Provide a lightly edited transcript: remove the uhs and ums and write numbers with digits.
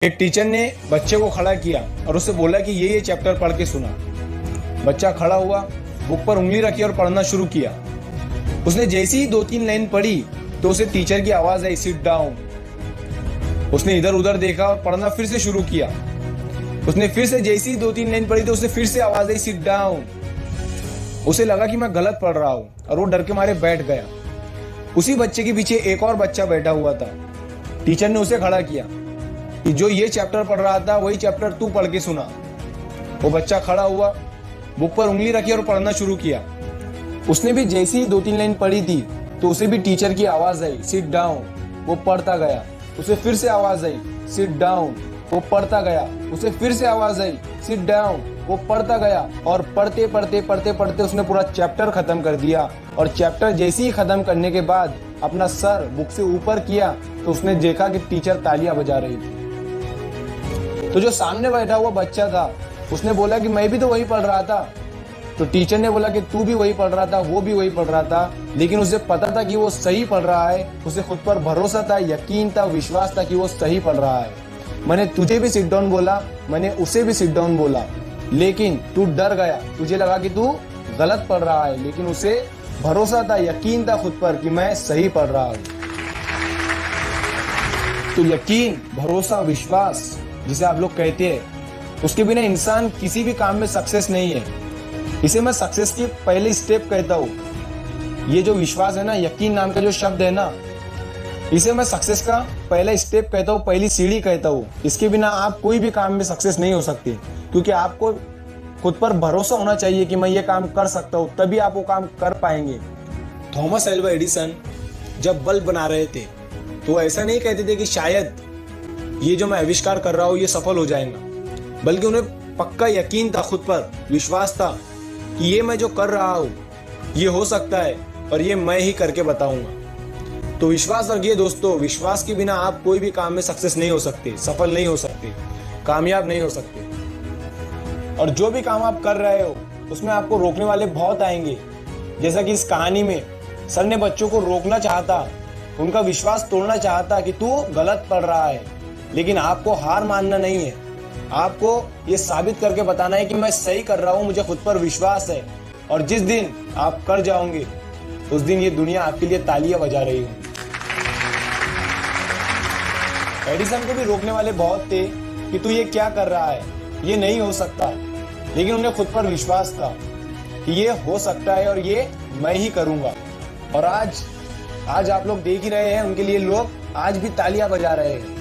एक टीचर ने बच्चे को खड़ा किया और उससे बोला कि ये चैप्टर पढ़ के सुना। बच्चा खड़ा हुआ, बुक पर उंगली रखी और पढ़ना शुरू किया। उसने जैसे ही 2-3 लाइन पढ़ी तो उसे टीचर की आवाज आई, सिट डाउन। उसने इधर उधर देखा और पढ़ना फिर से शुरू किया। उसने फिर से जैसे ही 2-3 लाइन पढ़ी तो उसे फिर से आवाज आई, सिट डाउन। उसे लगा कि मैं गलत पढ़ रहा हूँ और वो डर के मारे बैठ गया। उसी बच्चे के पीछे एक और बच्चा बैठा हुआ था। टीचर ने उसे खड़ा किया कि जो ये चैप्टर पढ़ रहा था वही चैप्टर तू पढ़ के सुना। वो बच्चा खड़ा हुआ, बुक पर उंगली रखी और पढ़ना शुरू किया। उसने भी जैसे ही 2-3 लाइन पढ़ी थी तो उसे भी टीचर की आवाज आई, सिट डाउन। वो पढ़ता गया। उसे फिर से आवाज आई, सिट डाउन। वो पढ़ता गया। उसे फिर से आवाज आई, सिट डाउन। वो पढ़ता गया और पढ़ते पढ़ते पढ़ते पढ़ते उसने पूरा चैप्टर खत्म कर दिया। और चैप्टर जैसे ही खत्म करने के बाद अपना सर बुक से ऊपर किया तो उसने देखा कि टीचर तालियां बजा रही थी। तो जो सामने बैठा हुआ बच्चा था उसने बोला कि मैं भी तो वही पढ़ रहा था। तो टीचर ने बोला कि तू भी वही पढ़ रहा था, वो भी वही पढ़ रहा था, लेकिन उसे पता था कि वो सही पढ़ रहा है। उसे खुद पर भरोसा था, यकीन था, विश्वास था कि वो सही पढ़ रहा है। मैंने तुझे भी सिट डाउन बोला, मैंने उसे भी सिट डाउन बोला, लेकिन तू डर गया। तुझे लगा कि तू गलत पढ़ रहा है, लेकिन उसे भरोसा था, यकीन था खुद पर कि मैं सही पढ़ रहा हूँ। तो यकीन, भरोसा, विश्वास जिसे आप लोग कहते हैं, उसके बिना इंसान किसी भी काम में सक्सेस नहीं है। इसे मैं सक्सेस की पहले स्टेप कहता हूँ। ये जो विश्वास है ना, यकीन नाम का जो शब्द है ना, इसे मैं सक्सेस का पहला स्टेप कहता हूँ, पहली सीढ़ी कहता हूँ। इसके बिना आप कोई भी काम में सक्सेस नहीं हो सकते, क्योंकि आपको खुद पर भरोसा होना चाहिए कि मैं ये काम कर सकता हूँ, तभी आप वो काम कर पाएंगे। थॉमस एल्वा एडिसन जब बल्ब बना रहे थे तो ऐसा नहीं कहते थे कि शायद ये जो मैं आविष्कार कर रहा हूँ ये सफल हो जाएगा, बल्कि उन्हें पक्का यकीन था, खुद पर विश्वास था कि ये मैं जो कर रहा हूँ ये हो सकता है और ये मैं ही करके बताऊंगा। तो विश्वास रखिए दोस्तों, विश्वास के बिना आप कोई भी काम में सक्सेस नहीं हो सकते, सफल नहीं हो सकते, कामयाब नहीं हो सकते। और जो भी काम आप कर रहे हो उसमें आपको रोकने वाले बहुत आएंगे। जैसा कि इस कहानी में सर ने बच्चों को रोकना चाहता, उनका विश्वास तोड़ना चाहता कि तू गलत पढ़ रहा है, लेकिन आपको हार मानना नहीं है। आपको ये साबित करके बताना है कि मैं सही कर रहा हूँ, मुझे खुद पर विश्वास है। और जिस दिन आप कर जाओगे उस दिन ये दुनिया आपके लिए तालियां बजा रही होगी। एडिसन को भी रोकने वाले बहुत थे कि तू ये क्या कर रहा है, ये नहीं हो सकता, लेकिन उन्हें खुद पर विश्वास था कि ये हो सकता है और ये मैं ही करूंगा। और आज आप लोग देख ही रहे हैं, उनके लिए लोग आज भी तालियां बजा रहे हैं।